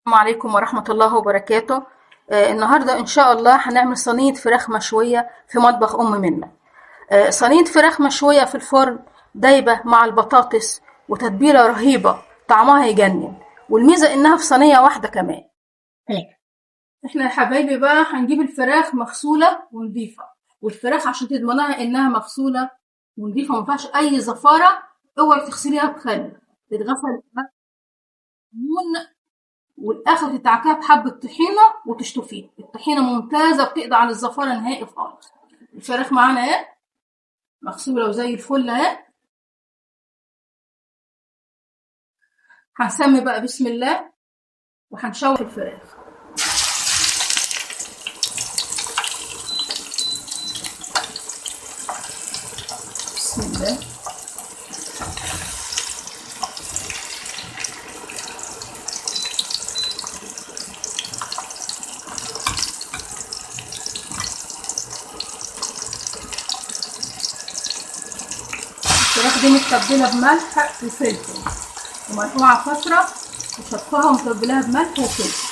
السلام عليكم ورحمة الله وبركاته. النهاردة إن شاء الله هنعمل صينية فراخ مشوية في مطبخ أم منة. صينية فراخ مشوية في الفرن دايبة مع البطاطس وتتبيلة رهيبة، طعمها يجنن، والميزة إنها في صينية واحدة كمان. إحنا يا حبايبي بقى هنجيب الفراخ مغسولة ونضيفة، والفراخ عشان تضمنها إنها مغسولة ونضيفة ومفيهاش أي زفارة. اوعي تغسليها بخل، تتغسل بليمون، والاخر تدعكها بحبة طحينة وتشطفيها. الطحينة ممتازة بتقضي على الزفارة نهائي خالص. الفراخ معانا اهي مغسولة وزي الفل اهي. هنسمي بقى بسم الله وهنشوح الفراخ. بسم الله. الفراخ دي متبلة بملح وفلفل ومنقوعة فترة وشطفها ومتبلاها بملح وفلفل.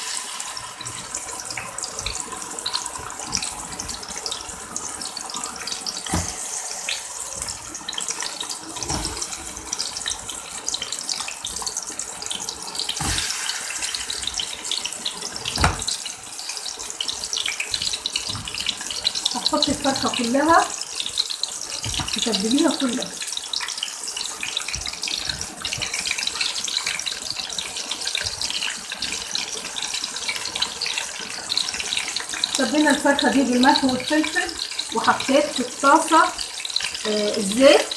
هتحطي الفرخة كلها تتبليها كلها. تبلنا الفرخة دي بالملح والفلفل وحطيت في الطاسة الزيت،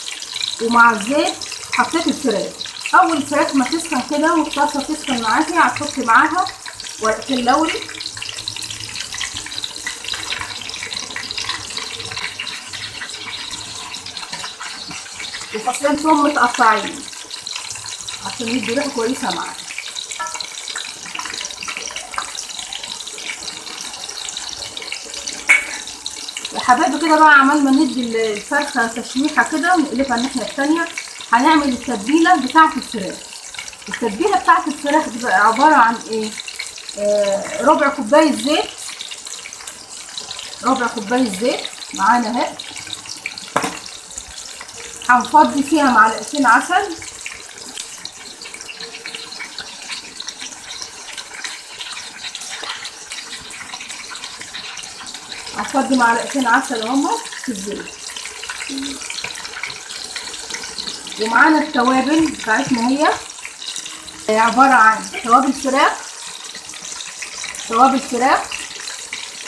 ومع الزيت حطيت الفراخ. اول الفراخ ما تسخن كده والطاسه تسخن معاكي هتحطي معاها ورقتين لوري وفصين ثوم متقطعين عشان يدي ريحه كويسه معاكي. يا حبايبي كده بقى عمال ما ندي الفرخه تشويحه كده ونقلبها الناحيه التانيه. هنعمل التتبيله بتاعه الفراخ. التتبيله بتاعه الفراخ دي بقى عباره عن ايه؟ ربع كوبايه زيت. ربع كوبايه زيت معانا اهي. هنفضي فيها معلقتين عسل، هنفضي معلقتين عسل اهما في الزيت. ومعانا التوابل بتاعتنا هي عبارة عن توابل فراخ،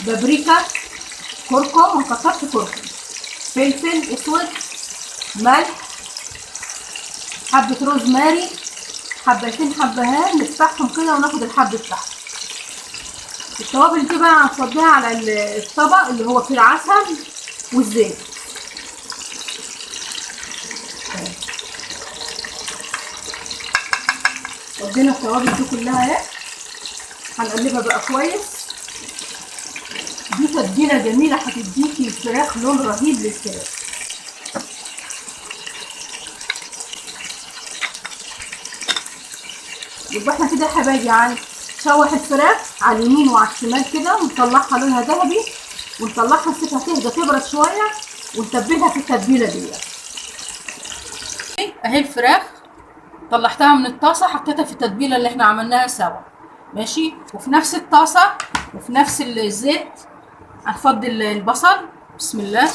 بابريكا، كركم، وكترت كركم، فلفل اسود، ملح، حبة روزماري، حبتين حبهان نفتحهم كده وناخد الحب بتاعهم. التوابل دي بقى هنفضيها على الطبق اللي هو فيه العسل والزيت. فضينا التوابل دي كلها اهي. هنقلبها بقى كويس. دي تتبيله جميله هتديكي الفراخ لون رهيب للفراخ. يبقى احنا كده يا حبايبي هنشوح الفراخ على اليمين وعلى الشمال كده ونطلعها لونها ذهبي، ونطلعها نسيبها تهدى تبرد شويه ونتبلها في التتبيله دي. اهي الفراخ طلعتها من الطاسه حطيتها في التتبيله اللي احنا عملناها سوا، ماشي. وفي نفس الطاسه وفي نفس الزيت هنفضي البصل. بسم الله.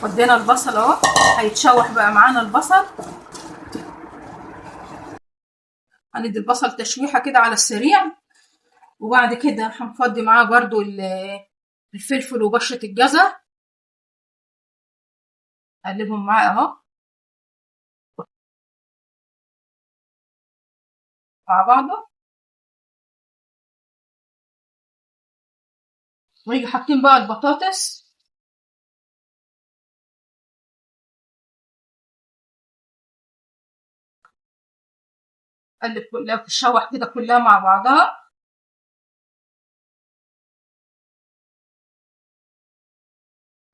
فضينا البصل اهو، هيتشوح بقى معانا البصل. هندي البصل تشويحه كده على السريع، وبعد كده هنفضي معاه برضو الفلفل وبشرة الجزر، اقلبهم معاه اهو مع بعضه. ونيجي حاطين بقى البطاطس، قلب كلها تتشوح كده كلها مع بعضها.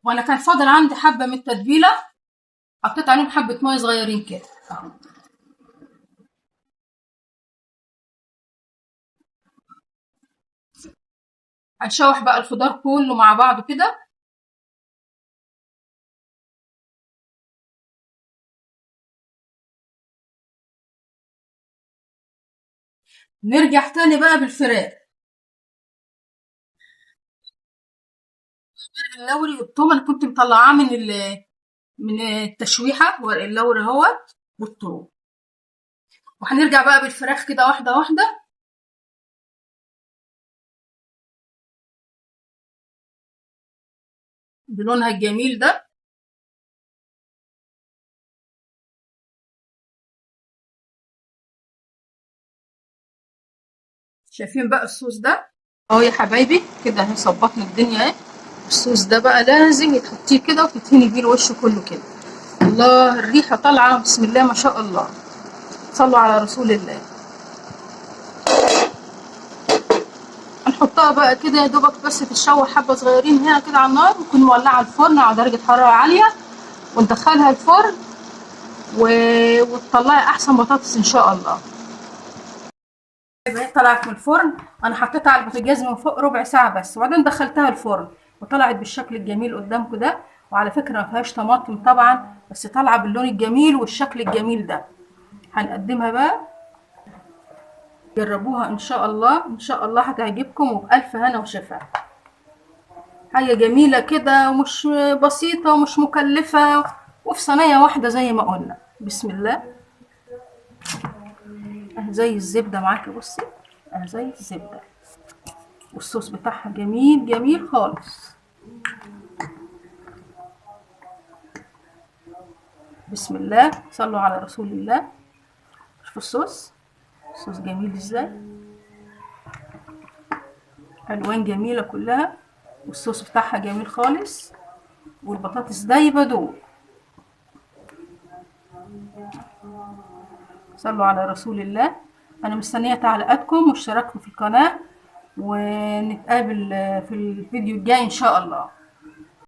وانا كان فاضل عندي حبه من التتبيله حطيت عليهم حبة مية صغيرين كده اهو. هنشوح بقى الخضار كله مع بعضه كده. نرجع تاني بقى بالفراخ. اللوري والثوم انا كنت مطلعاه من التشويحة، ورق اللوري اهوت والثوم. وهنرجع بقى بالفراخ كده واحدة واحدة بلونها الجميل ده. شايفين بقى الصوص ده اهو يا حبايبي كده اهي، ظبطنا الدنيا اهي. الصوص ده بقى لازم يتحطيه كده وتدهني بيه الوش كله كده. الله الريحة طالعة بسم الله ما شاء الله. صلوا على رسول الله. هنحطها بقى كده يا دوبك بس تتشوح حبة صغيرين هنا كده على النار، ونكون مولعة الفرن على درجة حرارة عالية، وندخلها الفرن و... وتطلعي أحسن بطاطس إن شاء الله. هي طلعت من الفرن، أنا حطيتها على البوتاجاز من فوق ربع ساعة بس، وبعدين دخلتها الفرن وطلعت بالشكل الجميل قدامكم ده. وعلى فكرة ما فيهاش طماطم طبعا، بس طالعة باللون الجميل والشكل الجميل ده. هنقدمها بقى. جربوها إن شاء الله، إن شاء الله هتعجبكم وبألف هنا وشفا. حاجة جميلة كده ومش بسيطة ومش مكلفة، وفي صينية واحدة زي ما قلنا. بسم الله. زي الزبدة معاكي بصي، زي الزبدة، والصوص بتاعها جميل جميل خالص. بسم الله، صلوا على رسول الله. شوفوا الصوص، الصوص جميل ازاي، الوان جميلة كلها، والصوص بتاعها جميل خالص، والبطاطس دايبة دوب. صلوا على رسول الله. انا مستنية تعليقاتكم واشتراككم في القناة، ونتقابل في الفيديو الجاي ان شاء الله.